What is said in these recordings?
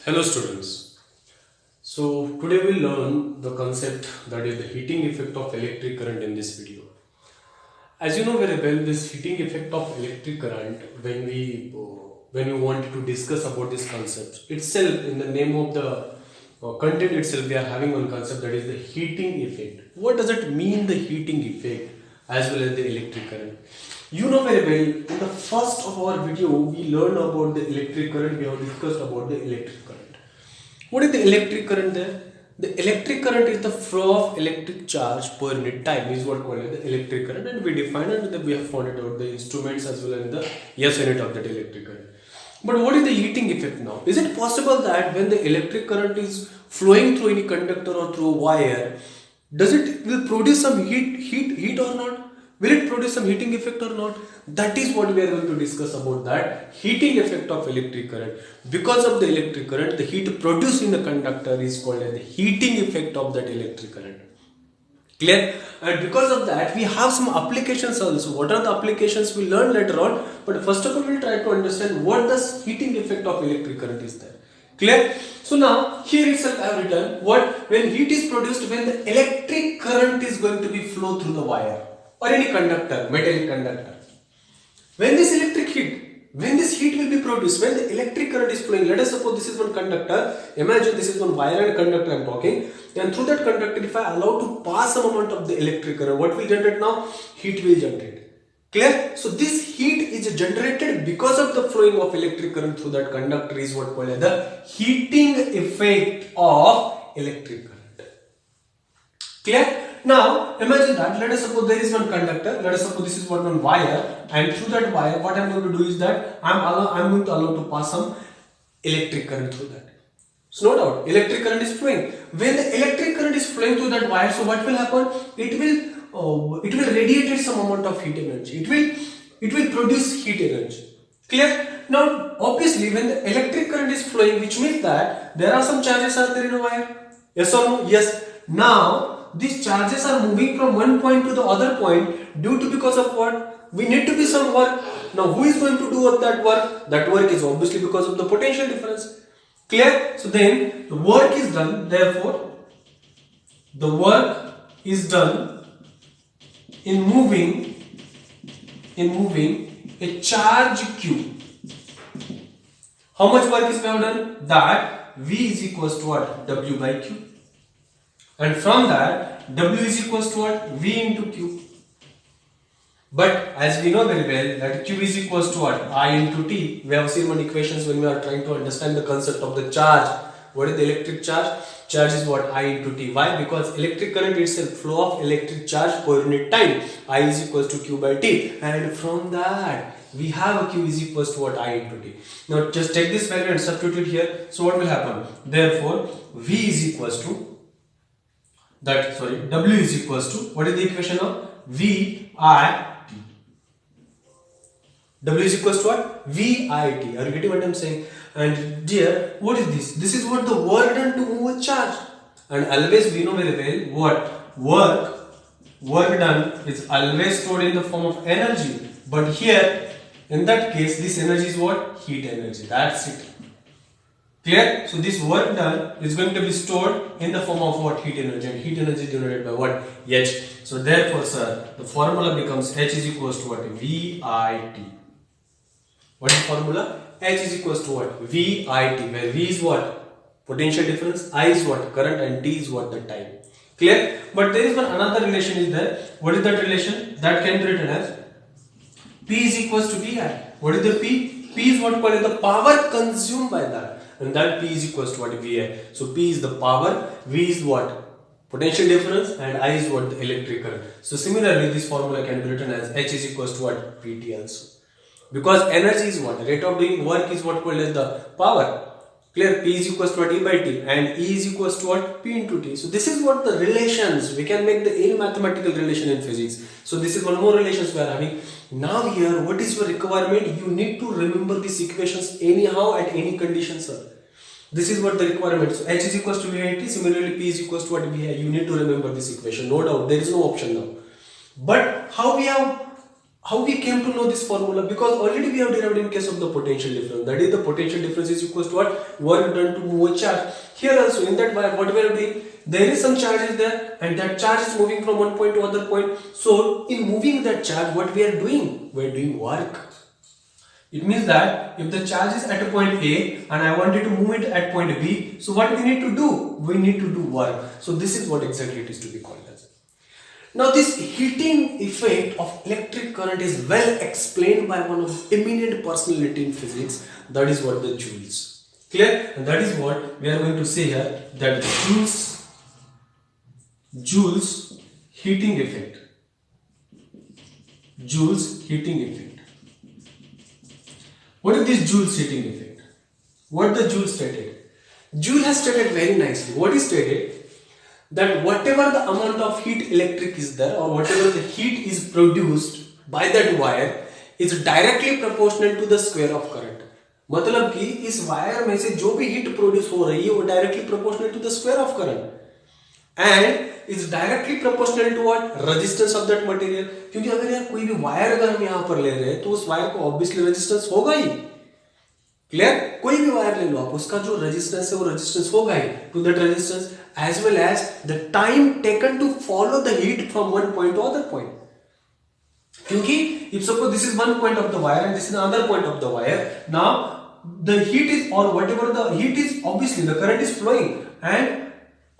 Hello students. So today we'll learn the concept that is the heating effect of electric current in this video. As you know very well, this heating effect of electric current, when we want to discuss about this concept itself, in the name of the content itself, we are having one concept, that is the heating effect. What does it mean, the heating effect, as well as the electric current? You know very well, in the first of our video we learned about the electric current. We have discussed about the electric current. What is the electric current there? The electric current is the flow of electric charge per unit time, is what called the electric current, and we define it, and we have found it out the instruments as well as the unit of that electric current. But what is the heating effect now? Is it possible that when the electric current is flowing through any conductor or through a wire, does it will produce some heat or not? Will it produce some heating effect or not? That is what we are going to discuss about, that heating effect of electric current. Because of the electric current, the heat produced in the conductor is called as the heating effect of that electric current. Clear? And because of that, we have some applications also. What are the applications we learn later on? But first of all, we'll try to understand what the heating effect of electric current is there. Clear? So now, here itself I have written what, when heat is produced, when the electric current is going to be flow through the wire or any conductor, metallic conductor. When this electric heat, when this heat will be produced, when the electric current is flowing, let us suppose this is one conductor, imagine this is one wire and conductor I am talking, and through that conductor if I allow to pass some amount of the electric current, what will generate now? Heat will generate. Clear? So this heat is generated because of the flowing of electric current through that conductor, is what called as the heating effect of electric current. Clear? Now imagine that, let us suppose there is one conductor, let us suppose this is one wire, and through that wire what I am going to do is that I am going to allow to pass some electric current through that. So no doubt electric current is flowing. When the electric current is flowing through that wire, so what will happen? It will radiate some amount of heat energy. It will produce heat energy. Clear? Now obviously when the electric current is flowing, which means that there are some charges are there in a wire. Yes or no? Yes. Now these charges are moving from one point to the other point due to, because of what? We need to be some work. Now who is going to do that work? That work is obviously because of the potential difference. Clear? So then the work is done, therefore the work is done in moving a charge Q. How much work is now done? That V is equals to what? W by Q. And from that, W is equals to what? V into Q. But as we know very well that Q is equals to what? I into T. We have seen one equations when we are trying to understand the concept of the charge. What is the electric charge? Charge is what? I into T. Why? Because electric current itself, flow of electric charge per unit time. I is equals to Q by T. And from that, we have a Q is equals to what? I into T. Now just take this value and substitute here. So what will happen? Therefore, V is equals to W is equals to, what is the equation of? V I T. W is equals to what? V I T. Are you getting what I am saying? And dear, what is this? This is what the work done to move a charge. And always we know very well what work done is always stored in the form of energy. But here, in that case, this energy is what? Heat energy. That's it. Clear? So this work done is going to be stored in the form of what? Heat energy, and heat energy generated by what? H. So therefore, sir, the formula becomes H is equals to what? VIT. What is the formula? H is equals to what? VIT, where V is what? Potential difference, I is what? Current, and T is what? The time. Clear? But there is one another relation is there. What is that relation? That can be written as P is equals to VI. What is the P? P is what called the power consumed by that. And that P is equals to what? VI. So P is the power, V is what? Potential difference, and I is what? The electric current. So similarly, this formula can be written as H is equals to what? PT also. Because energy is what? Rate of doing work is what called as the power. Clear? P is equals to what? E by T, and E is equals to what? P into T. So this is what the relations, we can make the any mathematical relation in physics. So this is one more relations we are having. Now here, what is your requirement? You need to remember these equations anyhow at any condition, sir. This is what the requirement. So H is equals to VIT, similarly P is equals to what? VI. You need to remember this equation, no doubt. There is no option now. But how we have How we came to know this formula? Because already we have derived in case of the potential difference. That is, the potential difference is equals to what? Work done to move a charge. Here also in that wire, what we are doing, there is some charge is there, and that charge is moving from one point to other point. So in moving that charge, what we are doing? We are doing work. It means that if the charge is at a point A and I wanted to move it at point B, so what we need to do? We need to do work. So this is what exactly it is to be called as. Now this heating effect of electric current is well explained by one of the eminent personality in physics, that is what the Joules. Clear? And that is what we are going to say here, that Joules heating effect. Joules heating effect. What is this Joule heating effect? What the Joule stated? Joule has stated very nicely. What he stated? That whatever the amount of heat electric is there, or whatever the heat is produced by that wire, is directly proportional to the square of current. मतलब कि इस wire में से जो भी heat produce हो रही है वो directly proportional to the square of current and is directly proportional to what? Resistance of that material. क्योंकि अगर यार कोई भी वायर अगर हम यहां पर ले रहे हैं तो उस वायर को ऑब्वियसली रेजिस्टेंस होगा ही. क्लियर? कोई भी वायर ले लो आप, उसका जो रेजिस्टेंस है वो रेजिस्टेंस होगा ही. To that resistance as well as the time taken to follow the heat from one point to other point. Kyunki if suppose this is one point of the wire and this is another point of the wire, now the heat is, or whatever the heat is, obviously the current is flowing and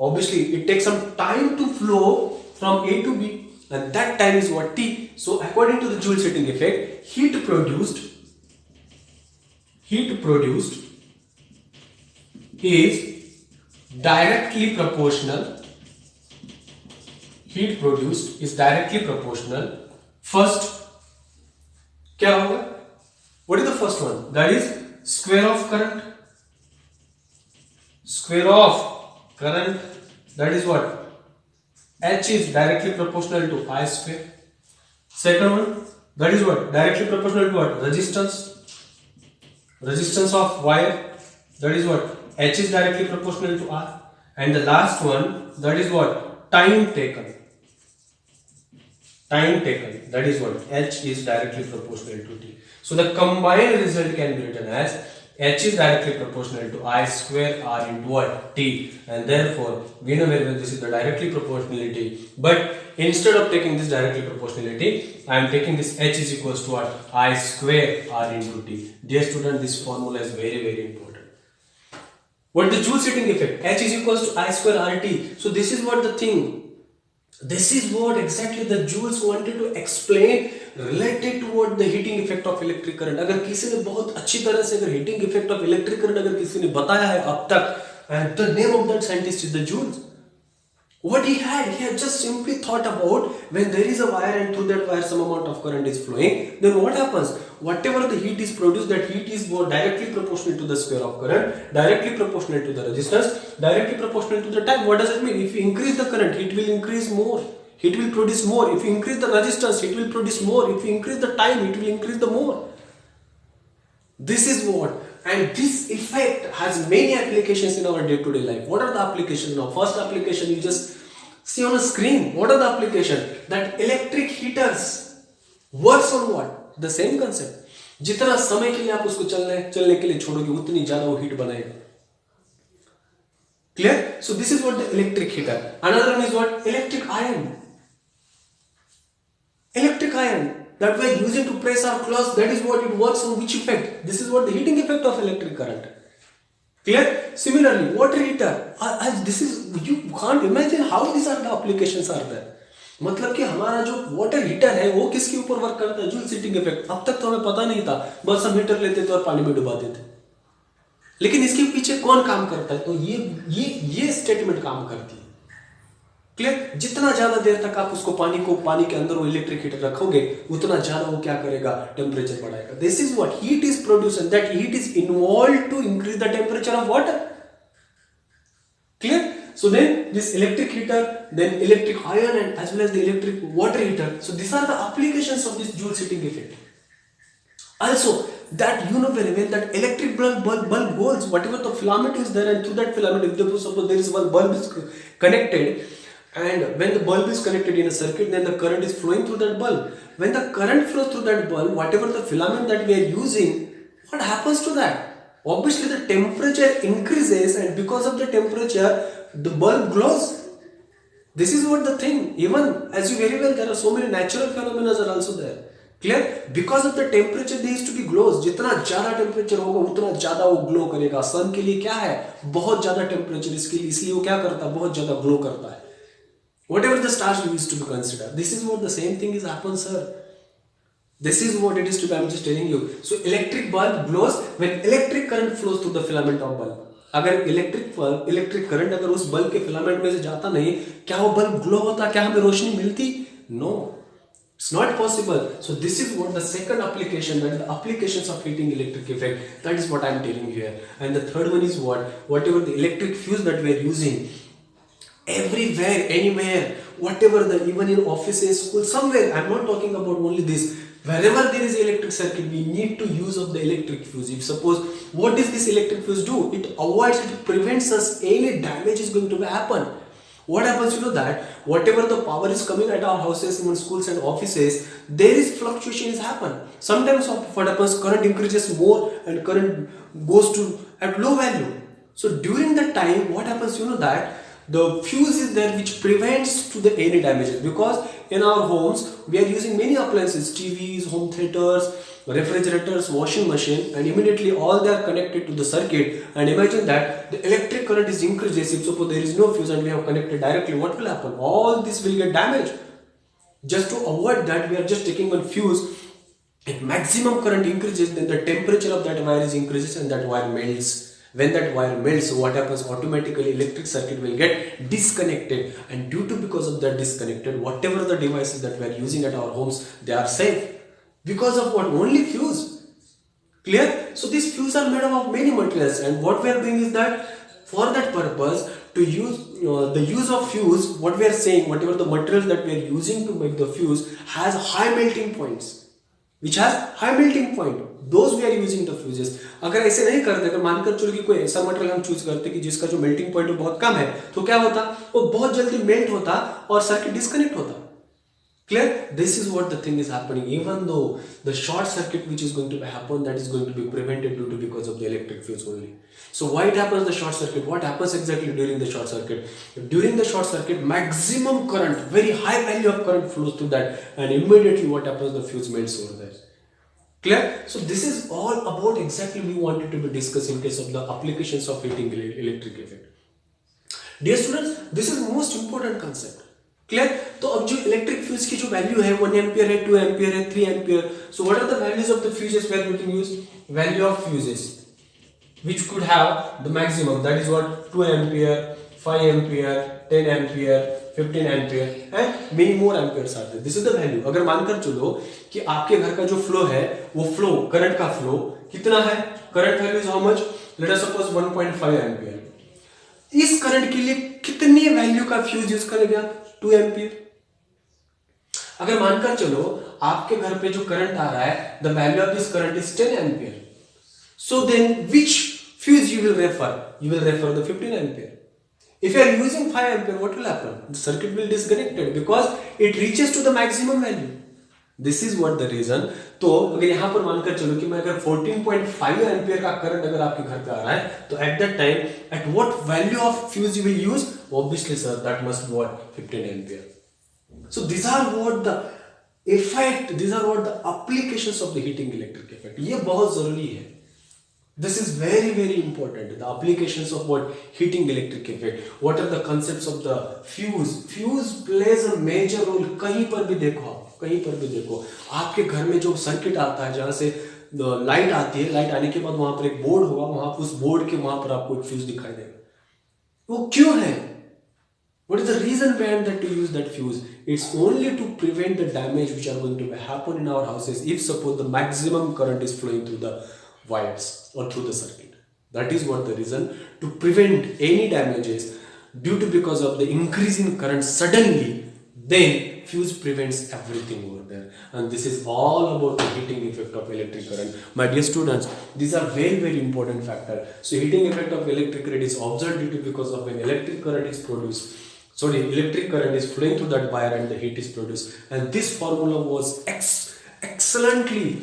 obviously it takes some time to flow from A to B, and that time is what? T. So according to the Joule heating effect, heat produced is directly proportional. Heat produced is directly proportional. First, क्या होगा? What is the first one? That is square of current. Square of current. That is what? H is directly proportional to I square. Second one, that is what? Directly proportional to what? Resistance. Resistance of wire. That is what? H is directly proportional to R. And the last one, that is what? Time taken. Time taken. That is what? H is directly proportional to T. So the combined result can be written as H is directly proportional to I square R into what? T. And therefore, we know very well this is the directly proportionality. But instead of taking this directly proportionality, I am taking this H is equals to what? I square R into T. Dear student, this formula is very, very important. What the Joule heating effect? H is equals to I square RT. So this is what the thing. This is what exactly the Joules wanted to explain related to what the heating effect of electric current. अगर किसी ने बहुत अच्छी तरह से अगर heating effect of electric current अगर किसी ने बताया है अब तक, and the name of that scientist is the Joules. What he had just simply thought about when there is a wire and through that wire some amount of current is flowing, then what happens? Whatever the heat is produced, that heat is more directly proportional to the square of current, directly proportional to the resistance, directly proportional to the time. What does it mean? If you increase the current, heat will increase more. Heat will produce more. If you increase the resistance, it will produce more. If you increase the time, it will increase the more. This is what. And this effect has many applications in our day-to-day life. What are the applications now? First application you just see on a screen. What are the applications? That electric heaters works on what? The same concept. जितना समय के लिए आप उसको चलने के लिए छोड़ोगे उतनी ज्यादा वो हीट बनाएगा. Clear? So this is what the electric heater. Another one is what? Electric iron. Electric iron that we are using to press our clothes, that is what it works on which effect? This is what the heating effect of electric current. Clear? Similarly, water heater. This is, you can't imagine how these are the applications are there. मतलब कि हमारा जो water heater है वो किसके ऊपर work करता है? Joule heating effect. अब तक तो हमें पता नहीं था, बस हम हीटर लेते थे और पानी में डुबा देते. लेकिन इसके पीछे कौन काम करता है? तो ये स्टेटमेंट काम करती है. क्लियर? जितना ज्यादा देर तक आप उसको पानी के अंदर वो इलेक्ट्रिक हीटर रखोगे उतना ज्यादा वो क्या करेगा? टेम्परेचर बढ़ाएगा. This is what heat is produced and that heat is involved to increase the temperature of water. Clear? So then this electric heater, then electric iron, and as well as the electric water heater. So these are the applications of this Joule heating effect. Also, that you know very well that electric bulb holes, whatever the filament is there, and through that filament, if suppose there is one bulb is connected, and when the bulb is connected in a circuit, then the current is flowing through that bulb. when the current flows through that bulb, whatever the filament that we are using, what happens to that? Obviously the temperature increases, and because of the temperature, the bulb glows. This is what the thing. Even as you very well, there are so many natural phenomena are also there. Clear? Because of the temperature, there used to be glows. जितना ज़्यादा temperature होगा उतना ज़्यादा वो glow करेगा. सन के लिए क्या है? बहुत ज़्यादा टेम्परेचर इसके लिए, इसलिए वो क्या करता है? बहुत ज़्यादा ग्लो करता है. Whatever the stars we used to be considered. This is what the same thing is happens, sir. This is what it is to be. I'm just telling you. So electric bulb glows when electric current flows through the filament of bulb. अगर electric current अगर उस bulb के filament में से जाता नहीं, क्या वो बल्ब ग्लो होता? क्या हमें रोशनी मिलती? No, it's not possible. So this is what the second application, that is the applications of heating electric effect. That is what I am telling you here. And the third one is whatever the electric fuse that we are using, everywhere, anywhere, whatever the, even in offices, schools, somewhere. I'm not talking about only this. Wherever there is electric circuit, we need to use of the electric fuse. If suppose, what does this electric fuse do? It avoids, it prevents us any damage is going to happen. What happens, you know, that whatever the power is coming at our houses, even schools and offices, there is fluctuations happen. Sometimes what happens, current increases more and current goes to at low value. So during that time, what happens, you know, that the fuse is there which prevents to the any damages, because in our homes we are using many appliances, TVs, home theaters, refrigerators, washing machine, and immediately all they are connected to the circuit. And imagine that the electric current is increases. If suppose there is no fuse and we have connected directly, what will happen? All this will get damaged. Just to avoid that, we are just taking one fuse. If maximum current increases, then the temperature of that wire is increases and that wire melts. When that wire melts, what happens? Automatically electric circuit will get disconnected, and because of that disconnected, whatever the devices that we are using at our homes, they are safe. Because of what? Only fuse. Clear? So these fuses are made up of many materials, and what we are doing is that for that purpose, to use the use of fuse, what we are saying, whatever the materials that we are using to make the fuse has high melting points. Which has high melting point, those we are using the fuses. अगर ऐसे नहीं करते, अगर मानकर चलो कि कोई ऐसा मटेरियल हम चूज करते कि जिसका जो मेल्टिंग पॉइंट बहुत कम है, तो क्या होता? वो बहुत जल्दी मेल्ट होता और सर्किट डिस्कनेक्ट होता. Clear? This is what the thing is happening. Even though the short circuit which is going to happen, that is going to be prevented because of the electric fuse only. So why it happens the short circuit? What happens exactly during the short circuit? During the short circuit, maximum current, very high value of current flows through that, and immediately what happens? The fuse melts over there. Clear? So this is all about exactly we wanted to be discussed in case of the applications of heating electric effect. Dear students, this is most important concept. Clear? तो अब जो electric fuse की जो value है 1 ampere है, 2 ampere है, 3 ampere. So what are the values of the fuses where we can use? Value of fuses which could have the maximum, that is what 2 ampere, 5 ampere, 10 ampere, 15 ampere and many more amperes are there. This is the value. अगर मानकर चलो कि आपके घर का जो flow है, वो फ्लो, करंट का फ्लो कितना है? Current value is how much? Let us suppose 1.5 ampere. इस करंट के लिए कितनी वैल्यू का फ्यूज यूज करेंगे आप? 2 एम्पियर. अगर मानकर चलो आपके घर पे जो करंट आ रहा है, the value of this current is 10 ampere. So then which fuse you will refer? You will refer the 15 ampere. If you are using 5 ampere, what will happen? The circuit will disconnected because it reaches to the maximum value. This is what the reason. तो अगर यहाँ पर मानकर चलो कि मैं अगर 14.5 ampere का करंट अगर आपके घर पे आ रहा है, तो at that time, at what value of fuse you will use? Obviously, sir, that must be what? 15 ampere. So these are what the effect, these are what the applications of the heating electric effect. ये बहुत जरूरी है. This is very very important. The applications of what? Heating electric effect. What are the concepts of the fuse? Fuse plays a major role. कहीं पर भी देखो आप, कहीं पर भी देखो, आपके घर में जो सर्किट आता है, जहाँ से लाइट आती है, लाइट आने के बाद वहां पर एक बोर्ड होगा, वहां पर उस बोर्ड के वहां पर आपको एक फ्यूज दिखाई देगा. वो क्यों है? What is the reason behind that to use that fuse? It's only to prevent the damage which are going to happen in our houses if suppose the maximum current is flowing through the wires or through the circuit. That is what the reason, to prevent any damages due to because of the increase in current suddenly, then fuse prevents everything over there. And this is all about the heating effect of electric current. My dear students, these are very very important factor. So heating effect of electric current is observed due to because of when electric current is produced. sorry, electric current is flowing through that wire and the heat is produced. And this formula was excellently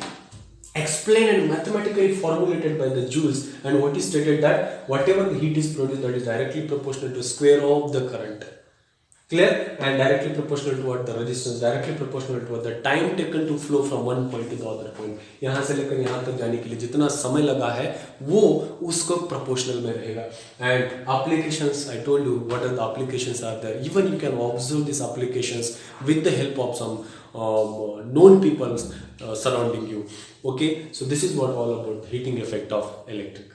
explained and mathematically formulated by the Joules, and what is stated that whatever the heat is produced, that is directly proportional to square of the current. Clear? And directly proportional to what the resistance, directly proportional to what the time taken to flow from one point to the other point. यहाँ से लेकर यहाँ तक जाने के लिए जितना समय लगा है वो उसको proportional में रहेगा. And applications, I told you what are the applications are there. Even you can observe these applications with the help of some known people surrounding you. Okay, so this is what all about the heating effect of electric.